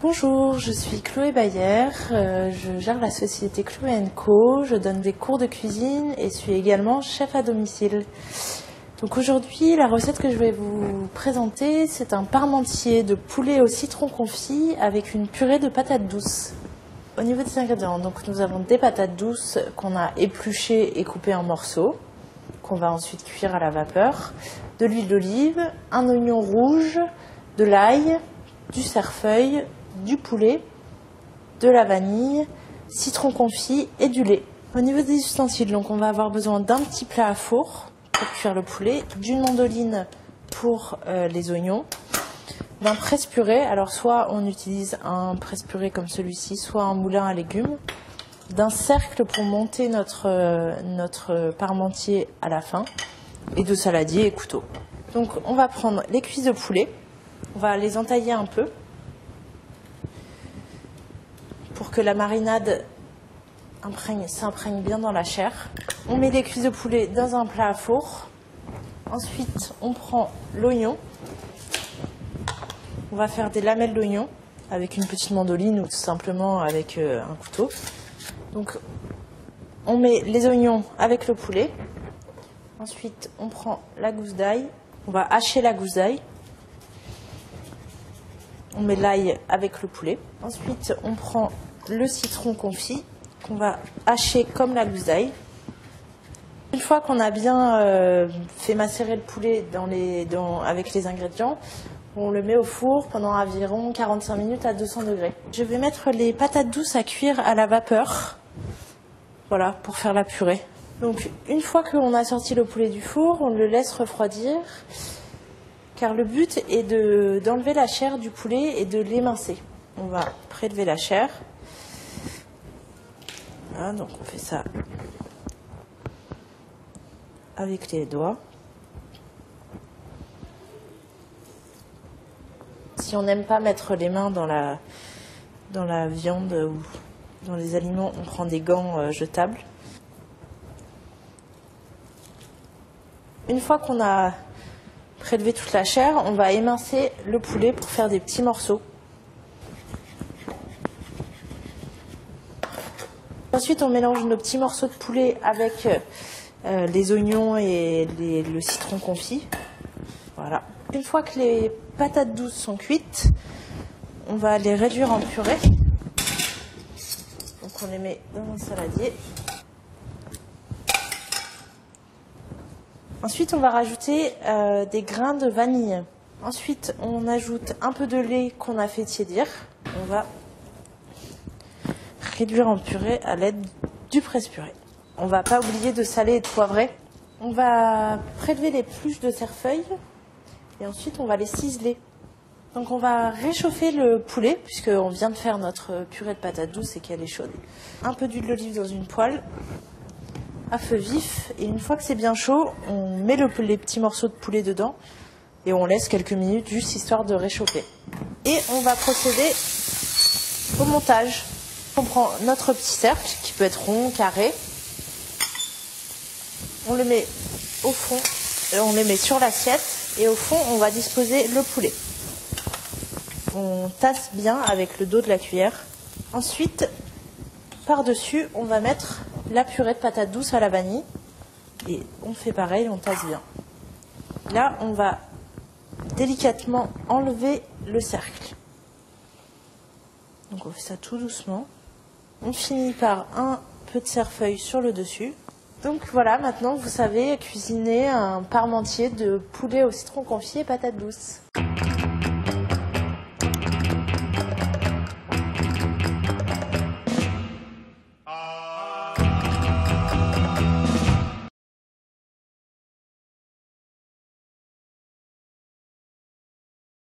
Bonjour, je suis Chloé Bayer, je gère la société Chloé & Co, je donne des cours de cuisine et suis également chef à domicile. Donc aujourd'hui, la recette que je vais vous présenter, c'est un parmentier de poulet au citron confit avec une purée de patates douces. Au niveau des ingrédients, donc nous avons des patates douces qu'on a épluchées et coupées en morceaux, qu'on va ensuite cuire à la vapeur, de l'huile d'olive, un oignon rouge, de l'ail, du cerfeuil, du poulet, de la vanille, citron confit et du lait. Au niveau des ustensiles, donc on va avoir besoin d'un petit plat à four pour cuire le poulet, d'une mandoline pour les oignons, d'un presse-purée, alors soit on utilise un presse-purée comme celui-ci, soit un moulin à légumes, d'un cercle pour monter notre parmentier à la fin, et de saladier et couteau. Donc on va prendre les cuisses de poulet, on va les entailler un peu pour que la marinade s'imprègne bien dans la chair. On met les cuisses de poulet dans un plat à four. Ensuite, on prend l'oignon. On va faire des lamelles d'oignon avec une petite mandoline ou tout simplement avec un couteau. Donc, on met les oignons avec le poulet. Ensuite, on prend la gousse d'ail. On va hacher la gousse d'ail. On met l'ail avec le poulet. Ensuite, on prend le citron confit qu'on va hacher comme la gousse d'ail. Une fois qu'on a bien fait macérer le poulet avec les ingrédients, on le met au four pendant environ 45 minutes à 200 degrés. Je vais mettre les patates douces à cuire à la vapeur, voilà, pour faire la purée. Donc une fois qu'on a sorti le poulet du four, on le laisse refroidir, car le but est d'enlever la chair du poulet et de l'émincer. On va prélever la chair. Voilà, donc on fait ça avec les doigts. Si on n'aime pas mettre les mains dans la viande ou dans les aliments, on prend des gants jetables. Une fois qu'on a prélevé toute la chair, on va émincer le poulet pour faire des petits morceaux. Ensuite, on mélange nos petits morceaux de poulet avec les oignons et le citron confit. Voilà. Une fois que les patates douces sont cuites, on va les réduire en purée. Donc on les met dans un saladier. Ensuite, on va rajouter des grains de vanille. Ensuite, on ajoute un peu de lait qu'on a fait tiédir. On va réduire en purée à l'aide du presse-purée. On ne va pas oublier de saler et de poivrer. On va prélever les peluches de cerfeuil et ensuite on va les ciseler. Donc on va réchauffer le poulet puisqu'on vient de faire notre purée de patates douces et qu'elle est chaude. Un peu d'huile d'olive dans une poêle à feu vif et une fois que c'est bien chaud, on met les petits morceaux de poulet dedans et on laisse quelques minutes juste histoire de réchauffer. Et on va procéder au montage. On prend notre petit cercle qui peut être rond, carré. On le met au fond, on le met sur l'assiette et au fond on va disposer le poulet. On tasse bien avec le dos de la cuillère. Ensuite, par-dessus, on va mettre la purée de patates douces à la vanille. Et on fait pareil, on tasse bien. Là, on va délicatement enlever le cercle. Donc on fait ça tout doucement. On finit par un peu de cerfeuil sur le dessus. Donc voilà, maintenant vous savez cuisiner un parmentier de poulet au citron confit et patates douces.